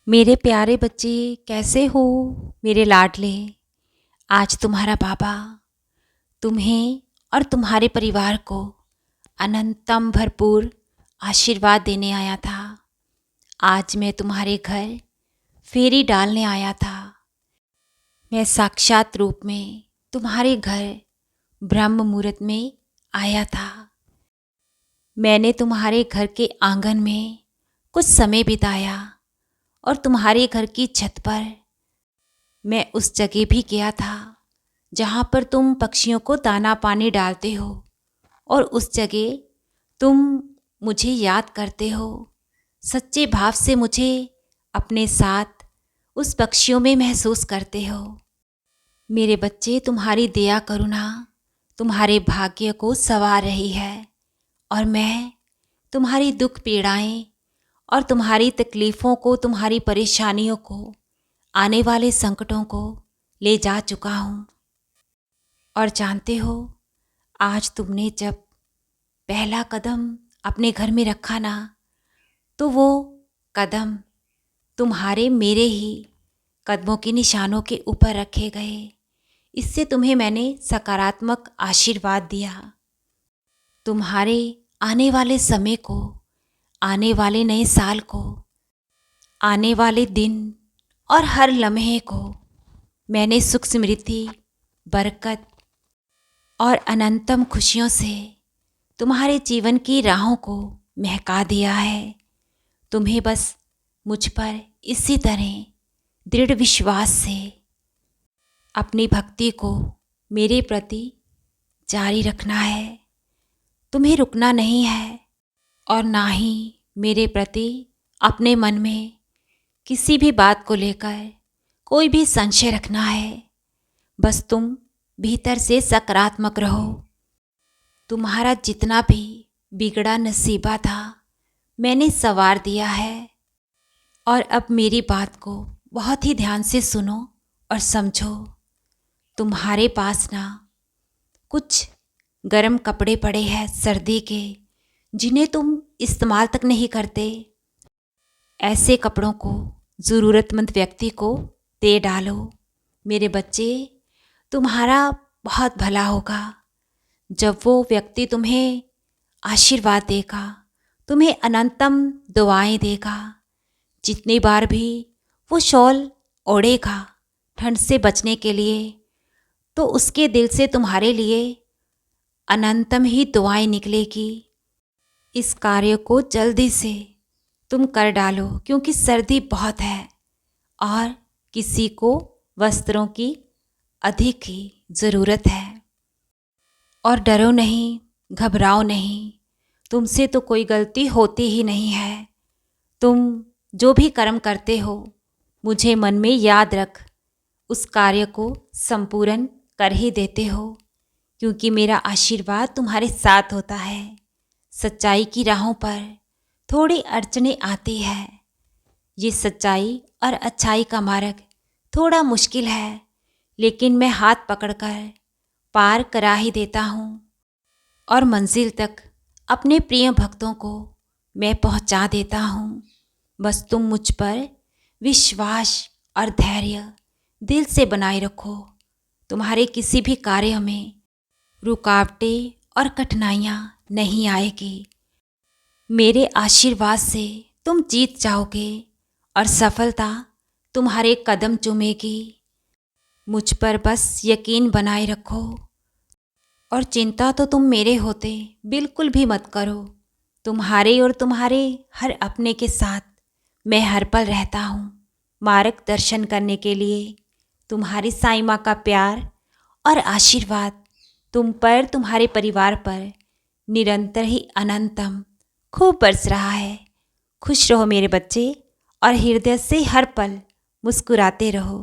मेरे प्यारे बच्चे, कैसे हो मेरे लाडले। आज तुम्हारा बाबा तुम्हें और तुम्हारे परिवार को अनंतम भरपूर आशीर्वाद देने आया था। आज मैं तुम्हारे घर फेरी डालने आया था। मैं साक्षात रूप में तुम्हारे घर ब्रह्म मुहूर्त में आया था। मैंने तुम्हारे घर के आंगन में कुछ समय बिताया और तुम्हारे घर की छत पर मैं उस जगह भी गया था जहाँ पर तुम पक्षियों को दाना पानी डालते हो, और उस जगह तुम मुझे याद करते हो। सच्चे भाव से मुझे अपने साथ उस पक्षियों में महसूस करते हो। मेरे बच्चे, तुम्हारी दया करुणा तुम्हारे भाग्य को संवार रही है, और मैं तुम्हारी दुख पीड़ाएं और तुम्हारी तकलीफ़ों को, तुम्हारी परेशानियों को, आने वाले संकटों को ले जा चुका हूँ। और जानते हो, आज तुमने जब पहला कदम अपने घर में रखा ना, तो वो कदम तुम्हारे मेरे ही कदमों के निशानों के ऊपर रखे गए। इससे तुम्हें मैंने सकारात्मक आशीर्वाद दिया। तुम्हारे आने वाले समय को, आने वाले नए साल को, आने वाले दिन और हर लम्हे को मैंने सुख समृद्धि, बरकत और अनंतम खुशियों से तुम्हारे जीवन की राहों को महका दिया है। तुम्हें बस मुझ पर इसी तरह दृढ़ विश्वास से अपनी भक्ति को मेरे प्रति जारी रखना है। तुम्हें रुकना नहीं है, और ना ही मेरे प्रति अपने मन में किसी भी बात को लेकर कोई भी संशय रखना है। बस तुम भीतर से सकारात्मक रहो। तुम्हारा जितना भी बिगड़ा नसीबा था मैंने संवार दिया है, और अब मेरी बात को बहुत ही ध्यान से सुनो और समझो। तुम्हारे पास ना कुछ गर्म कपड़े पड़े हैं सर्दी के, जिन्हें तुम इस्तेमाल तक नहीं करते। ऐसे कपड़ों को ज़रूरतमंद व्यक्ति को दे डालो। मेरे बच्चे, तुम्हारा बहुत भला होगा जब वो व्यक्ति तुम्हें आशीर्वाद देगा, तुम्हें अनंतम दुआएं देगा। जितनी बार भी वो शॉल ओढ़ेगा ठंड से बचने के लिए, तो उसके दिल से तुम्हारे लिए अनंतम ही दुआएं निकलेगी। इस कार्य को जल्दी से तुम कर डालो, क्योंकि सर्दी बहुत है और किसी को वस्त्रों की अधिक ही ज़रूरत है। और डरो नहीं, घबराओ नहीं, तुमसे तो कोई गलती होती ही नहीं है। तुम जो भी कर्म करते हो मुझे मन में याद रख उस कार्य को संपूर्ण कर ही देते हो, क्योंकि मेरा आशीर्वाद तुम्हारे साथ होता है। सच्चाई की राहों पर थोड़ी अड़चनें आती है। ये सच्चाई और अच्छाई का मार्ग थोड़ा मुश्किल है, लेकिन मैं हाथ पकड़कर पार करा ही देता हूँ, और मंजिल तक अपने प्रिय भक्तों को मैं पहुँचा देता हूँ। बस तुम मुझ पर विश्वास और धैर्य दिल से बनाए रखो। तुम्हारे किसी भी कार्य में रुकावटें और कठिनाइयाँ नहीं आएगी। मेरे आशीर्वाद से तुम जीत जाओगे और सफलता तुम्हारे कदम चूमेगी। मुझ पर बस यकीन बनाए रखो, और चिंता तो तुम मेरे होते बिल्कुल भी मत करो। तुम्हारे और तुम्हारे हर अपने के साथ मैं हर पल रहता हूँ, मार्गदर्शन करने के लिए। तुम्हारी साईं माँ का प्यार और आशीर्वाद तुम पर, तुम्हारे परिवार पर निरंतर ही अनंतम खूब बरस रहा है। खुश रहो मेरे बच्चे, और हृदय से हर पल मुस्कुराते रहो।